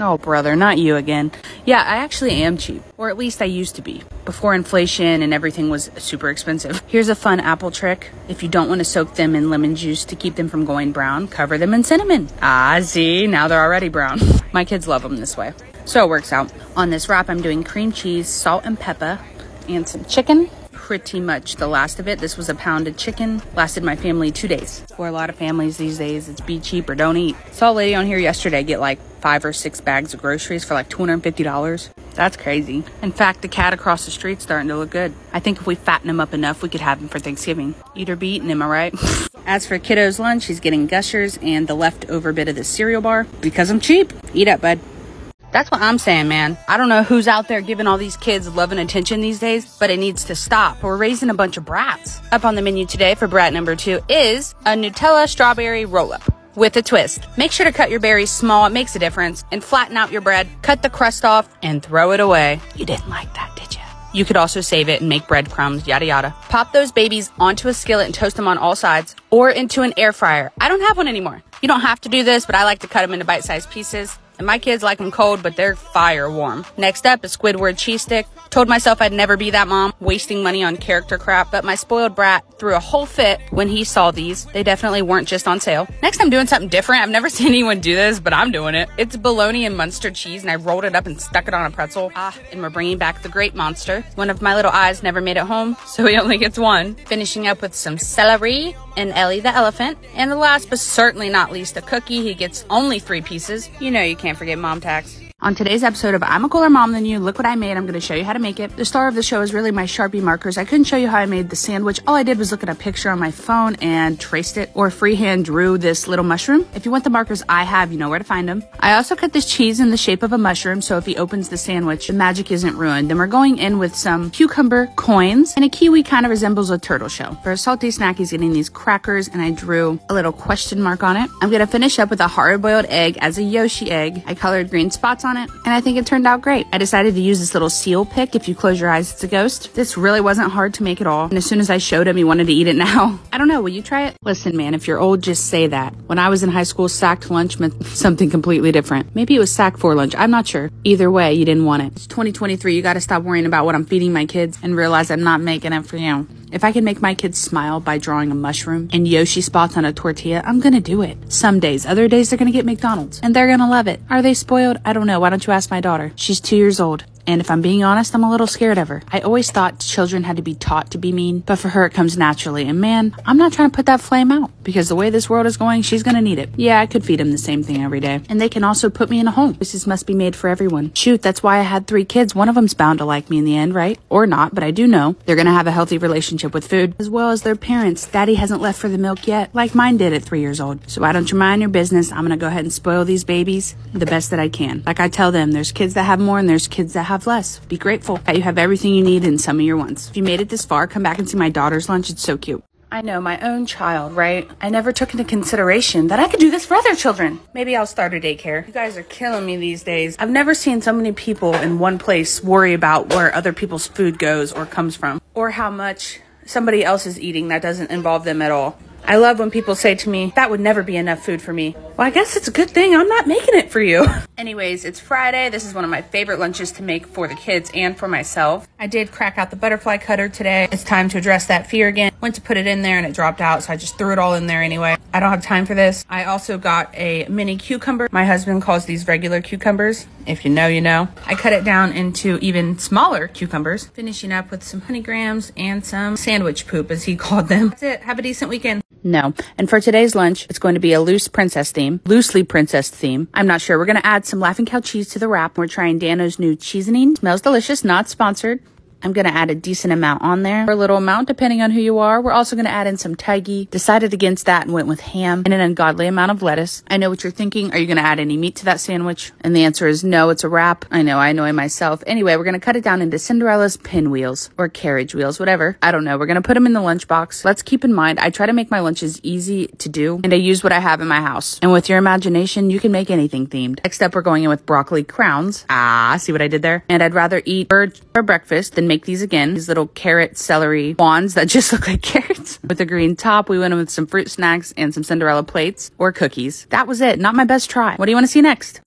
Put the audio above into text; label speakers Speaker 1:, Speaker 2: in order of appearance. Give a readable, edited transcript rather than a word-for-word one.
Speaker 1: Oh, brother, not you again. Yeah, I actually am cheap. Or at least I used to be. Before inflation and everything was super expensive. Here's a fun apple trick. If you don't want to soak them in lemon juice to keep them from going brown, cover them in cinnamon. Ah, see? Now they're already brown. My kids love them this way. So it works out. On this wrap, I'm doing cream cheese, salt and pepper, and some chicken. Pretty much the last of it. This was a pounded chicken. Lasted my family 2 days. For a lot of families these days, it's be cheap or don't eat. Saw a lady on here yesterday get like 5 or 6 bags of groceries for like $250. That's crazy. In fact, the cat across the street's starting to look good. I think if we fatten him up enough, we could have him for Thanksgiving. Eat or be eaten, am I right? As for kiddo's lunch, he's getting Gushers and the leftover bit of the cereal bar. Because I'm cheap. Eat up, bud. That's what I'm saying, man. I don't know who's out there giving all these kids love and attention these days, but it needs to stop. We're raising a bunch of brats. Up on the menu today for brat number 2 is a Nutella strawberry roll-up with a twist. Make sure to cut your berries small. It makes a difference. And flatten out your bread. Cut the crust off and throw it away. You didn't like that, did you? You could also save it and make breadcrumbs, yada yada. Pop those babies onto a skillet and toast them on all sides or into an air fryer. I don't have one anymore. You don't have to do this, but I like to cut them into bite-sized pieces. And my kids like them cold, but they're fire warm. Next up is Squidward cheese stick. Told myself I'd never be that mom, wasting money on character crap, but my spoiled brat threw a whole fit when he saw these. They definitely weren't just on sale. Next, I'm doing something different. I've never seen anyone do this, but I'm doing it. It's bologna and Munster cheese, and I rolled it up and stuck it on a pretzel. And we're bringing back the Great Monster. One of my little eyes never made it home, so he only gets one. Finishing up with some celery and Ellie the elephant. And the last but certainly not least, a cookie. He gets only 3 pieces. You know you can't forget mom tax. On today's episode of I'm a Cooler Mom Than You, look what I made. I'm going to show you how to make it. The star of the show is really my Sharpie markers. I couldn't show you how I made the sandwich. All I did was look at a picture on my phone and traced it or freehand drew this little mushroom. If you want the markers I have, you know where to find them. I also cut this cheese in the shape of a mushroom, so if he opens the sandwich, the magic isn't ruined. Then we're going in with some cucumber coins, and a kiwi kind of resembles a turtle shell. For a salty snack, he's getting these crackers, and I drew a little question mark on it. I'm going to finish up with a hard-boiled egg as a Yoshi egg. I colored green spots on it, and I think it turned out great. I decided to use this little seal pick. If you close your eyes, it's a ghost. This really wasn't hard to make at all. And as soon as I showed him, he wanted to eat it now. I don't know. Will you try it? Listen, man, if you're old, just say that. When I was in high school, sacked lunch meant something completely different. Maybe it was sack for lunch. I'm not sure. Either way, you didn't want it. It's 2023. You got to stop worrying about what I'm feeding my kids and realize I'm not making it for you. If I can make my kids smile by drawing a mushroom and Yoshi spots on a tortilla, I'm gonna do it. Some days. Other days, they're gonna get McDonald's. And they're gonna love it. Are they spoiled? I don't know. Why don't you ask my daughter? She's 2 years old. And if I'm being honest, I'm a little scared of her. I always thought children had to be taught to be mean, but for her it comes naturally. And man, I'm not trying to put that flame out, because the way this world is going, she's gonna need it. Yeah, I could feed them the same thing every day. And they can also put me in a home. This must be made for everyone. Shoot, that's why I had 3 kids. One of them's bound to like me in the end, right? Or not, but I do know they're gonna have a healthy relationship with food, as well as their parents. Daddy hasn't left for the milk yet, like mine did at 3 years old. So why don't you mind your business? I'm gonna go ahead and spoil these babies the best that I can. Like I tell them, there's kids that have more and there's kids that have less. Be grateful that you have everything you need in some of your wants. If you made it this far, come back and see my daughter's lunch. It's so cute. I know, my own child, right? I never took into consideration that I could do this for other children. Maybe I'll start a daycare. You guys are killing me these days. I've never seen so many people in one place worry about where other people's food goes or comes from, or how much somebody else is eating that doesn't involve them at all. I love when people say to me, that would never be enough food for me. Well, I guess it's a good thing I'm not making it for you. Anyways, it's Friday. This is one of my favorite lunches to make for the kids and for myself. I did crack out the butterfly cutter today. It's time to address that fear again. Went to put it in there and it dropped out, so I just threw it all in there anyway. I don't have time for this. I also got a mini cucumber. My husband calls these regular cucumbers. If you know, you know. I cut it down into even smaller cucumbers, finishing up with some honey grams and some sandwich poop, as he called them. That's it. Have a decent weekend. No. And for today's lunch, it's going to be a loosely princess theme. I'm not sure. We're going to add some Laughing Cow cheese to the wrap. We're trying Dano's new seasoning. Smells delicious, not sponsored. I'm going to add a decent amount on there, or a little amount depending on who you are. We're also going to add in some Tiggy. Decided against that and went with ham and an ungodly amount of lettuce. I know what you're thinking. Are you going to add any meat to that sandwich? And the answer is no, it's a wrap. I know, I annoy myself. Anyway, we're going to cut it down into Cinderella's pinwheels or carriage wheels, whatever. I don't know. We're going to put them in the lunchbox. Let's keep in mind, I try to make my lunches easy to do, and I use what I have in my house. And with your imagination, you can make anything themed. Next up, we're going in with broccoli crowns. See what I did there? And I'd rather eat bird for breakfast than make these again. These little carrot celery wands that just look like carrots. With a green top, we went in with some fruit snacks and some Cinderella plates or cookies. That was it. Not my best try. What do you want to see next?